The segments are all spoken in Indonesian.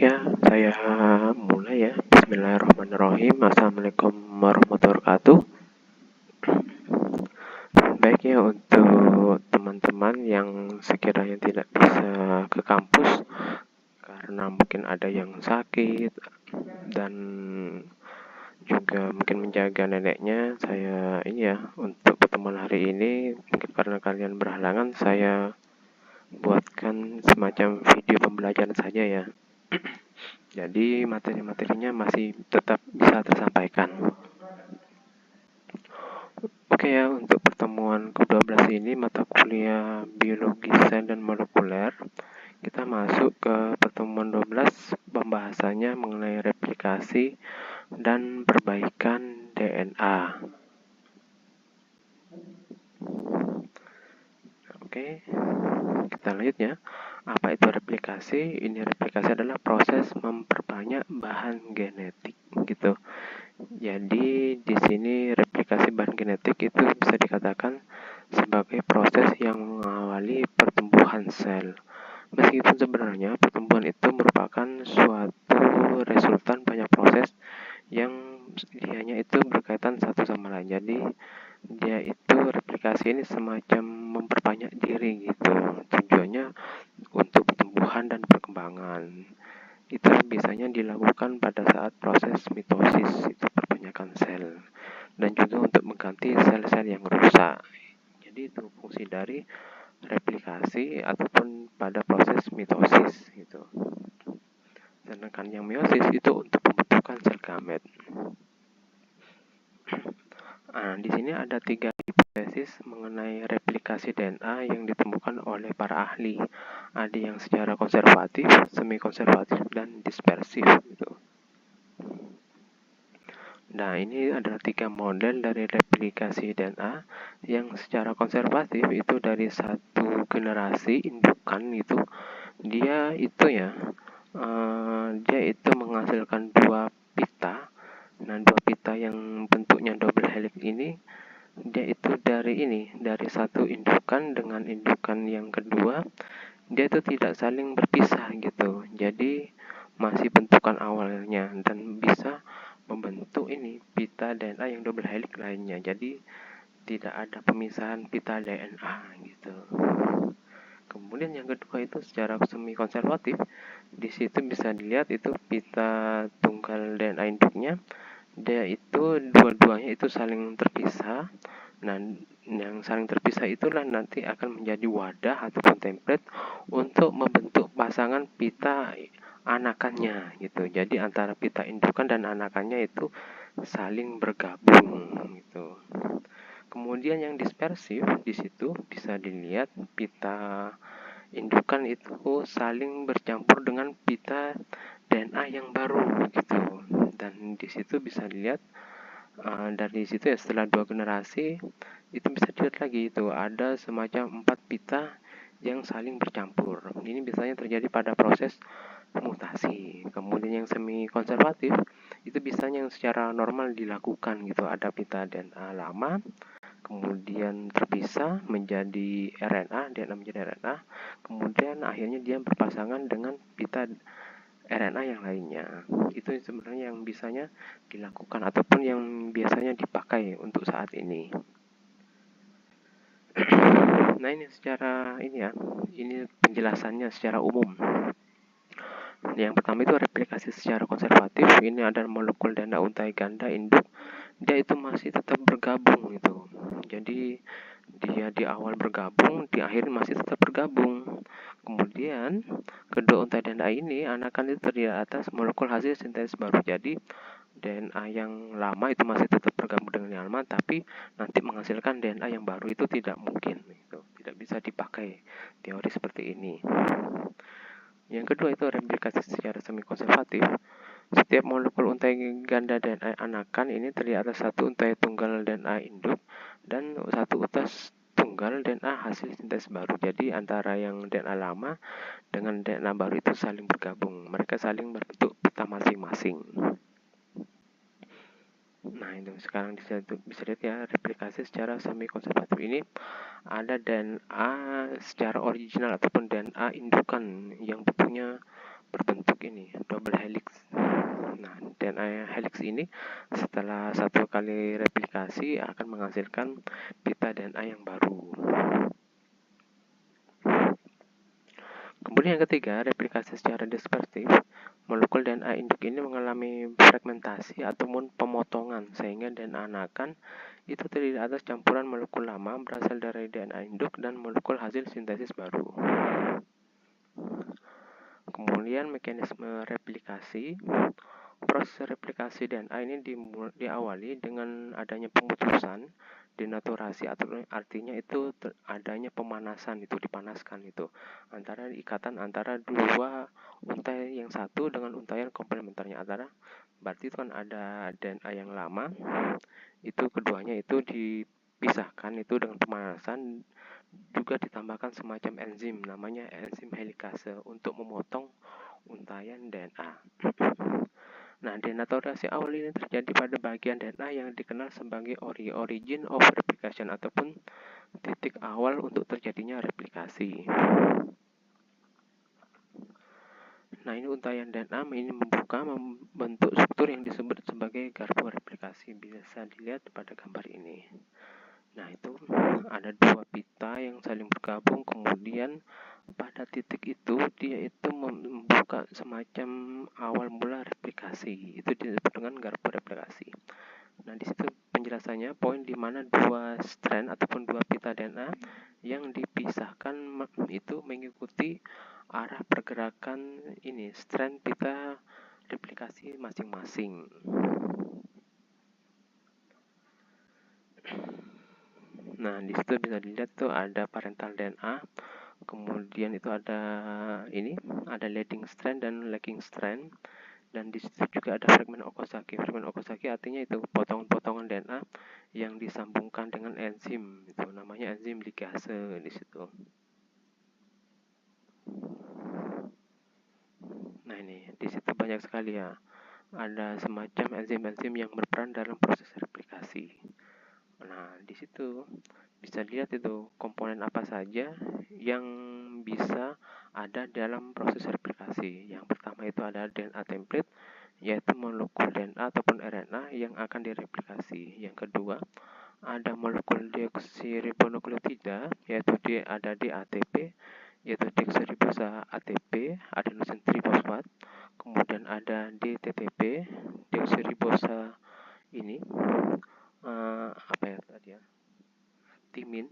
Ya, saya mulai ya. Bismillahirrahmanirrahim. Assalamualaikum warahmatullahi wabarakatuh. Baik ya, untuk teman-teman yang sekiranya tidak bisa ke kampus karena mungkin ada yang sakit dan juga mungkin menjaga neneknya, saya ini ya, untuk pertemuan hari ini mungkin karena kalian berhalangan, saya buatkan semacam video pembelajaran saja ya. Jadi materi-materinya masih tetap bisa tersampaikan. Oke ya, untuk pertemuan ke-12 ini mata kuliah biologi sel dan molekuler. Kita masuk ke pertemuan 12, pembahasannya mengenai replikasi dan perbaikan DNA. Oke, kita lanjut ya. Apa itu replikasi? Ini replikasi adalah proses memperbanyak bahan genetik gitu. Jadi di sini replikasi bahan genetik itu bisa dikatakan sebagai proses yang mengawali pertumbuhan sel. Meskipun sebenarnya pertumbuhan itu merupakan suatu resultan banyak proses yang dianya itu berkaitan satu sama lain. Jadi dia itu replikasi ini semacam memperbanyak diri gitu. Tujuannya untuk pertumbuhan dan perkembangan. Itu biasanya dilakukan pada saat proses mitosis, itu perbanyakan sel, dan juga untuk mengganti sel-sel yang rusak. Jadi itu fungsi dari replikasi ataupun pada proses mitosis gitu. Sedangkan yang meiosis itu untuk pembentukan sel gamet. Nah, di sini ada 3 hipotesis mengenai replikasi DNA yang ditemukan oleh para ahli. Ada yang secara konservatif, semi konservatif, dan dispersif gitu. Nah, ini adalah 3 model dari replikasi DNA. Yang secara konservatif itu dari satu generasi indukan itu dia itu menghasilkan 2 pita. Nah, 2 pita yang bentuknya double helix ini dia itu dari satu indukan dengan indukan yang kedua, dia itu tidak saling berpisah gitu. Jadi masih bentukan awalnya dan bisa membentuk pita DNA yang double helix lainnya. Jadi tidak ada pemisahan pita DNA gitu. Kemudian yang kedua itu secara semi konservatif, di situ bisa dilihat itu pita tunggal DNA induknya, dia itu dua-duanya itu saling terpisah. Nah, yang saling terpisah itulah nanti akan menjadi wadah ataupun template untuk membentuk pasangan pita anakannya gitu. Jadi antara pita indukan dan anakannya itu saling bergabung gitu. Kemudian yang dispersif di situ bisa dilihat pita indukan itu saling bercampur dengan pita DNA yang baru gitu. Dan di situ bisa dilihat dari situ ya, setelah 2 generasi itu bisa dilihat lagi itu ada semacam 4 pita yang saling bercampur. Ini biasanya terjadi pada proses mutasi. Kemudian yang semi konservatif itu biasanya yang secara normal dilakukan gitu, ada pita DNA lama kemudian terpisah menjadi RNA, DNA menjadi RNA, kemudian akhirnya dia berpasangan dengan pita RNA yang lainnya. Itu sebenarnya yang biasanya dilakukan ataupun yang biasanya dipakai untuk saat ini. Nah, ini secara ini penjelasannya secara umum. Yang pertama itu replikasi secara konservatif. Ini ada molekul DNA untai ganda induk, dia itu masih tetap bergabung gitu. Jadi dia di awal bergabung, di akhir masih tetap bergabung. Kemudian kedua untai DNA ini anakan itu terdiri atas molekul hasil sintesis baru. Jadi DNA yang lama itu masih tetap bergabung dengan yang lama, tapi nanti menghasilkan DNA yang baru itu tidak mungkin gitu. Tidak bisa dipakai teori seperti ini. Yang kedua itu replikasi secara semi konservatif. Setiap molekul untai ganda DNA anakan ini terdiri atas satu untai tunggal DNA induk dan satu utas tunggal DNA hasil sintesis baru. Jadi antara yang DNA lama dengan DNA baru itu saling bergabung. Mereka saling berbentuk pita masing-masing. Nah, itu sekarang bisa lihat ya, replikasi secara semi konservatif ini ada DNA secara original ataupun DNA indukan yang bentuknya berbentuk ini double helix. Nah, DNA helix ini setelah satu kali replikasi akan menghasilkan pita DNA yang baru. Kemudian yang ketiga, replikasi secara dispersif. Molekul DNA induk ini mengalami fragmentasi ataupun pemotongan sehingga DNA anakan itu terdiri atas campuran molekul lama berasal dari DNA induk dan molekul hasil sintesis baru. Kemudian mekanisme replikasi. Proses replikasi DNA ini diawali dengan adanya pemutusan, denaturasi, atau artinya itu adanya pemanasan, itu dipanaskan itu antara ikatan antara dua untai yang satu dengan untaian komplementernya, berarti itu kan ada DNA yang lama, itu keduanya itu dipisahkan itu dengan pemanasan, juga ditambahkan semacam enzim namanya enzim helikase untuk memotong untaian DNA. Nah, denaturasi awal ini terjadi pada bagian DNA yang dikenal sebagai origin of replication ataupun titik awal untuk terjadinya replikasi. Nah, ini untaian DNA ini membentuk struktur yang disebut sebagai garpu replikasi. Bisa dilihat pada gambar ini. Nah, itu ada dua pita yang saling bergabung, kemudian pada titik itu dia itu membuka semacam awal mula replikasi, itu disebut dengan garpu replikasi. Nah, di situ penjelasannya poin di mana dua strand ataupun dua pita DNA yang dipisahkan itu mengikuti arah pergerakan ini strand pita replikasi masing-masing. Nah, di situ bisa dilihat tuh ada parental DNA, kemudian itu ada leading strand dan lagging strand, dan di situ juga ada fragmen Okazaki. Fragmen Okazaki artinya itu potongan-potongan DNA yang disambungkan dengan enzim, itu namanya enzim ligase di situ. Nah, ini di situ banyak sekali ya, ada semacam enzim-enzim yang berperan dalam proses replikasi. Nah, di situ bisa dilihat itu komponen apa saja yang bisa ada dalam proses replikasi. Yang pertama itu ada DNA template, yaitu molekul DNA ataupun RNA yang akan direplikasi. Yang kedua, ada molekul deoksiribonukleotida, yaitu ada DATP, yaitu deoksiribosa ATP, adenosine trifosfat. Kemudian ada DTTP, deoksiribosa ini timin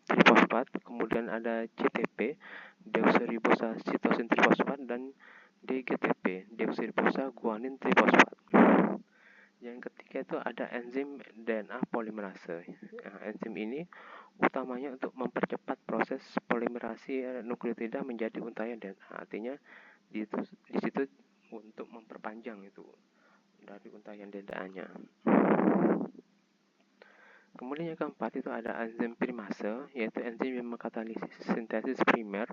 trifosfat. Kemudian ada CTP, deoksiribosa sitosin trifosfat, dan DGTP, deoksiribosa guanin trifosfat. Yang ketiga itu ada enzim DNA polimerase. Nah, enzim ini utamanya untuk mempercepat proses polimerasi nukleotida menjadi untaian DNA. Artinya di situ untuk memperpanjang itu dari untaian DNA-nya. Kemudian yang keempat itu ada enzim primase, yaitu enzim yang mengkatalisis sintesis primer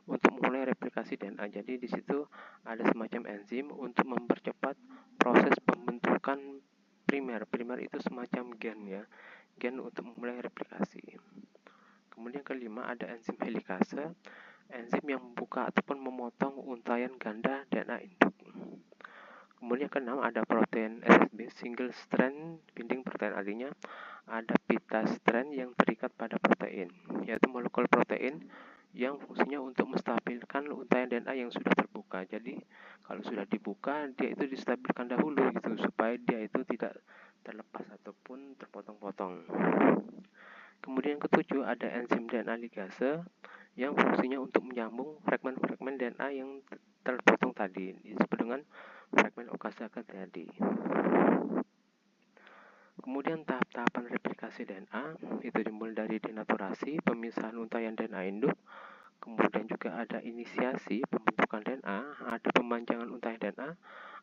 untuk memulai replikasi DNA. Jadi di situ ada semacam enzim untuk mempercepat proses pembentukan primer. Primer itu semacam gen ya, gen untuk memulai replikasi. Kemudian kelima ada enzim helikase, enzim yang membuka ataupun memotong untaian ganda DNA induk. Kemudian keenam ada protein SSB, single strand binding protein, artinya ada pita strand yang terikat pada protein, yaitu molekul protein yang fungsinya untuk menstabilkan untaian DNA yang sudah terbuka. Jadi kalau sudah dibuka, dia itu distabilkan dahulu gitu supaya dia itu tidak terlepas ataupun terpotong-potong. Kemudian ketujuh ada enzim DNA ligase yang fungsinya untuk menyambung fragmen-fragmen DNA yang terpotong tadi, disebut dengan fragmen Okazaki tadi. Kemudian tahap-tahapan replikasi DNA itu dimulai dari denaturasi, pemisahan untaian DNA induk, kemudian juga ada inisiasi pembentukan DNA, ada pemanjangan untaian DNA,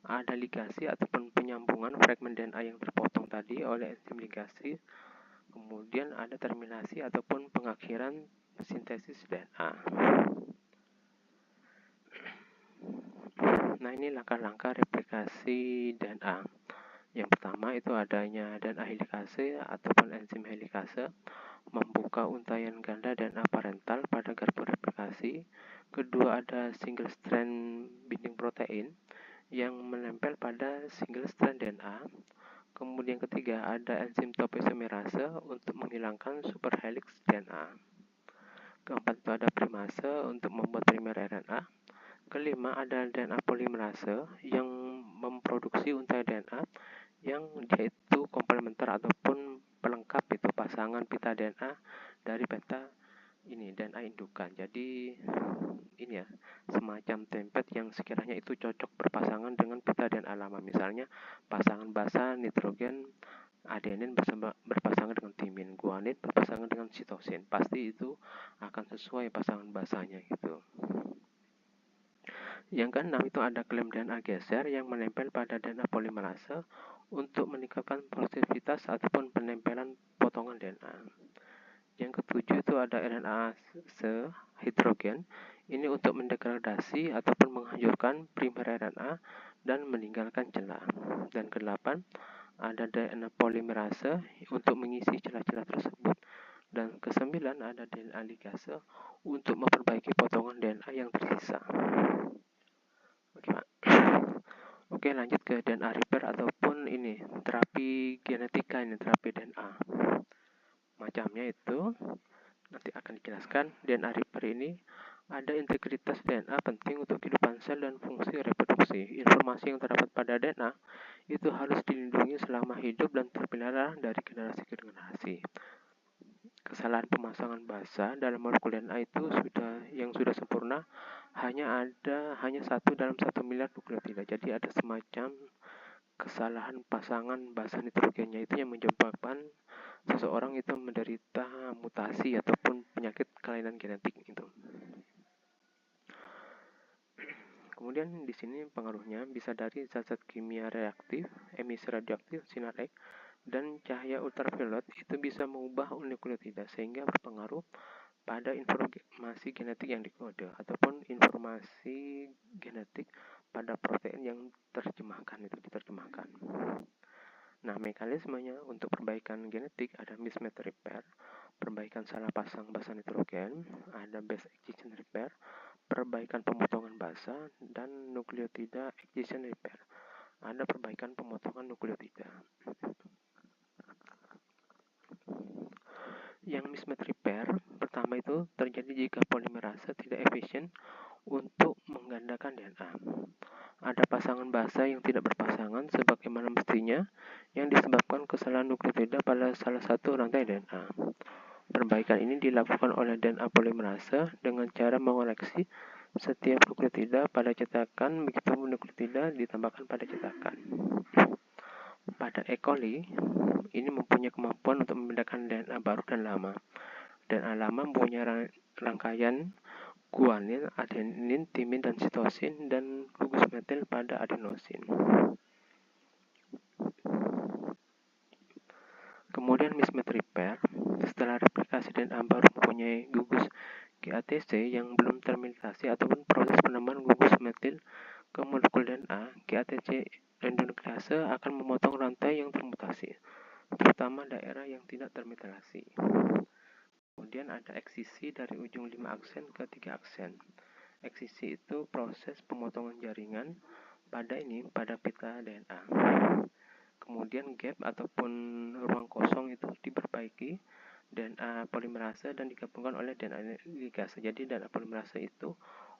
ada ligasi ataupun penyambungan fragmen DNA yang terpotong tadi oleh enzim ligasi, kemudian ada terminasi ataupun pengakhiran sintesis DNA. Nah, ini langkah-langkah replikasi DNA. Yang pertama itu adanya DNA helikase ataupun enzim helikase membuka untaian ganda DNA parental pada garpu replikasi. kedua ada single strand binding protein yang menempel pada single strand DNA. Kemudian ketiga ada enzim topoisomerase untuk menghilangkan superhelix DNA. Keempat itu ada primase untuk membuat primer RNA. Kelima ada DNA polimerase yang memproduksi untai DNA yang dia itu komplementer ataupun pelengkap itu pasangan pita DNA dari peta ini DNA indukan. Jadi ini ya, semacam template yang sekiranya itu cocok berpasangan dengan pita DNA lama. Misalnya pasangan basa nitrogen adenin berpasangan dengan timin, guanin berpasangan dengan sitosin. Pasti itu akan sesuai pasangan basanya gitu. Yang keenam itu ada klaim DNA geser yang menempel pada DNA polimerase untuk meningkatkan positivitas ataupun penempelan potongan DNA. Yang ketujuh itu ada RNA sehidrogen. Ini untuk mendegradasi ataupun menghancurkan primer RNA dan meninggalkan celah. Dan kedelapan ada DNA polimerase untuk mengisi celah-celah tersebut. Dan kesembilan ada DNA ligase untuk memperbaiki potongan DNA yang tersisa. Oke, Pak. Oke, lanjut ke DNA repair ataupun ini terapi genetika, ini terapi DNA. Macamnya itu nanti akan dijelaskan. DNA repair ini ada integritas DNA penting untuk kehidupan sel dan fungsi reproduksi. Informasi yang terdapat pada DNA itu harus dilindungi selama hidup dan terpelihara dari generasi ke generasi. Kesalahan pemasangan basa dalam molekul DNA itu sudah sempurna hanya satu dalam 1 miliar nukleotida. Jadi ada semacam kesalahan pasangan basa nitrogennya itu yang menyebabkan seseorang itu menderita mutasi ataupun penyakit kelainan genetik itu. Kemudian di sini pengaruhnya bisa dari zat-zat kimia reaktif, emisi radioaktif, sinar X, dan cahaya ultraviolet itu bisa mengubah nukleotida sehingga berpengaruh pada informasi genetik yang dikode ataupun informasi genetik pada protein yang diterjemahkan. Nah, mekanismenya untuk perbaikan genetik ada mismatch repair, perbaikan salah pasang basa nitrogen, ada base excision repair, perbaikan pemotongan basa, dan nukleotida excision repair. Ada perbaikan pemotongan nukleotida. Yang mismatch repair pertama itu terjadi jika polimerase tidak efisien untuk menggandakan DNA. Ada pasangan basa yang tidak berpasangan sebagaimana mestinya yang disebabkan kesalahan nukleotida pada salah satu rantai DNA. Perbaikan ini dilakukan oleh DNA polimerase dengan cara mengoreksi setiap nukleotida pada cetakan, begitu nukleotida ditambahkan pada cetakan. Pada E. coli, ini mempunyai kemampuan untuk membedakan DNA baru dan lama. DNA lama mempunyai rangkaian guanin, adenin, timin, dan sitosin, dan gugus metil pada adenosin. Kemudian mismatch repair, setelah replikasi DNA baru mempunyai gugus GATC yang belum termutasi ataupun proses penambahan gugus metil ke molekul DNA, GATC endonuklease akan memotong rantai yang termutasi, terutama daerah yang tidak termetilasi. Kemudian ada eksisi dari ujung 5 aksen ke 3 aksen. Eksisi itu proses pemotongan jaringan pada pita DNA. Kemudian gap ataupun ruang kosong itu diperbaiki DNA polimerase dan digabungkan oleh DNA ligase. Jadi DNA polimerase itu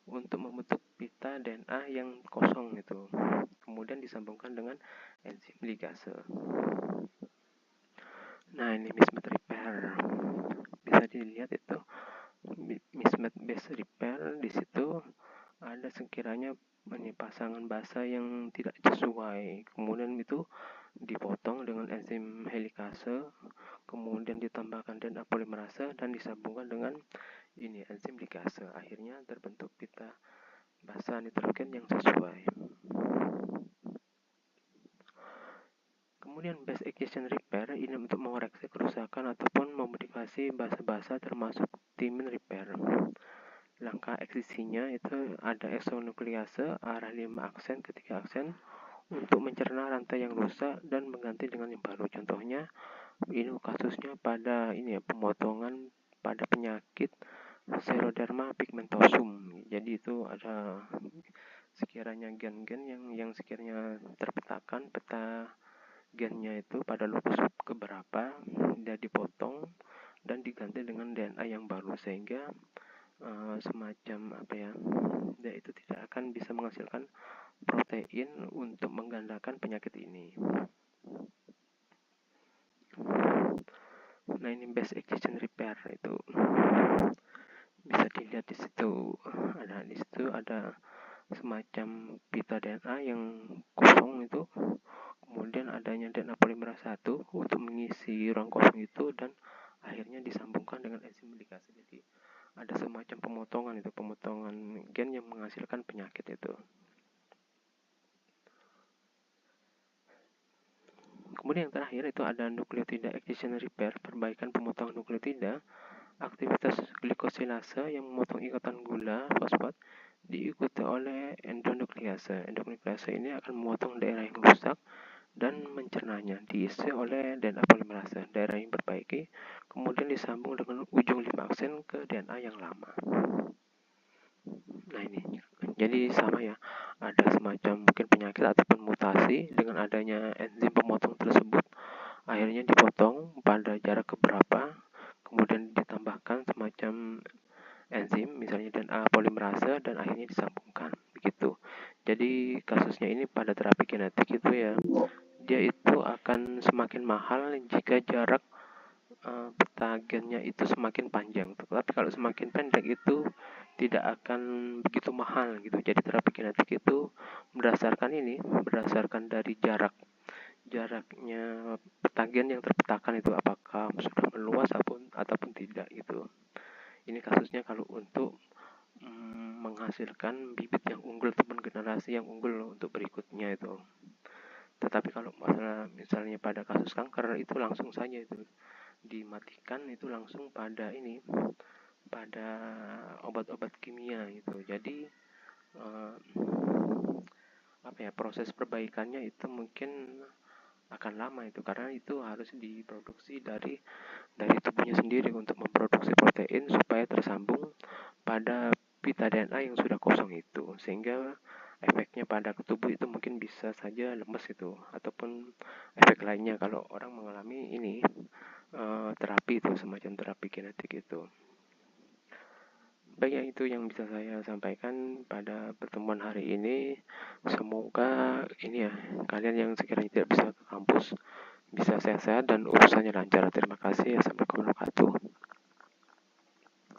untuk membentuk pita DNA yang kosong itu. Kemudian disambungkan dengan enzim ligase. Nah, ini mismatch repair. Bisa dilihat itu mismatch base repair, di situ ada sekiranya pasangan basa yang tidak sesuai. Kemudian itu dipotong dengan enzim helikase, kemudian ditambahkan DNA polimerase dan disambungkan dengan ini enzim ligase. Akhirnya terbentuk pita basa nitrogen yang sesuai. Kemudian base excision repair ini untuk mengoreksi kerusakan ataupun memodifikasi basa-basa termasuk timin repair. Langkah eksisinya itu ada exonuklease arah 5 aksen ke 3 aksen untuk mencerna rantai yang rusak dan mengganti dengan yang baru. Contohnya ini kasusnya pada pemotongan pada penyakit Xeroderma pigmentosum. Jadi itu ada sekiranya gen-gen yang sekiranya terpetakan, peta gennya itu pada lupus keberapa, dia dipotong dan diganti dengan DNA yang baru, sehingga semacam apa ya, dia itu tidak akan bisa menghasilkan protein untuk menggandakan penyakit ini. Nah, ini base excision repair itu bisa dilihat di situ. Di situ ada semacam pita DNA yang kosong itu, kemudian adanya DNA polimerase 1 untuk mengisi ruang kosong itu, dan akhirnya disambungkan dengan enzim helikase. Jadi ada semacam pemotongan gen yang menghasilkan penyakit itu. Kemudian yang terakhir itu ada nukleotida excision repair, perbaikan pemotongan nukleotida. Aktivitas glikosilase yang memotong ikatan gula fosfat diikuti oleh endonuklease. Endonuklease ini akan memotong daerah yang rusak dan mencernanya, diisi oleh DNA polimerase. Daerah yang diperbaiki kemudian disambung dengan ujung 5 aksen ke DNA yang lama. Nah, ini jadi sama ya, ada semacam mungkin penyakit ataupun mutasi. Dengan adanya enzim pemotong tersebut, akhirnya dipotong pada jarak keberapa, kemudian ditambahkan semacam enzim, misalnya DNA polimerase, dan akhirnya disambungkan begitu. Jadi kasusnya ini pada terapi genetik itu ya, dia itu akan semakin mahal jika jarak peta gennya itu semakin panjang. Tapi kalau semakin pendek itu tidak akan begitu mahal gitu. Jadi terapi genetik itu berdasarkan dari jaraknya peta gen yang terpetakan itu, apakah sudah meluas ataupun tidak gitu. Ini kasusnya kalau untuk menghasilkan bibit yang unggul ataupun generasi yang unggul untuk berikutnya itu. Tetapi kalau masalah misalnya pada kasus kanker itu langsung saja itu dimatikan, itu langsung pada obat-obat kimia gitu. Jadi proses perbaikannya itu mungkin akan lama itu, karena itu harus diproduksi dari tubuhnya sendiri untuk memproduksi protein supaya tersambung pada pita DNA yang sudah kosong itu, sehingga efeknya pada tubuh itu mungkin bisa saja lemes itu, ataupun efek lainnya kalau orang mengalami terapi itu, semacam terapi genetik itu. Baik, itu yang bisa saya sampaikan pada pertemuan hari ini. Semoga kalian yang sekiranya tidak bisa ke kampus bisa sehat-sehat dan urusannya lancar. Terima kasih. Assalamualaikum warahmatullahi wabarakatuh.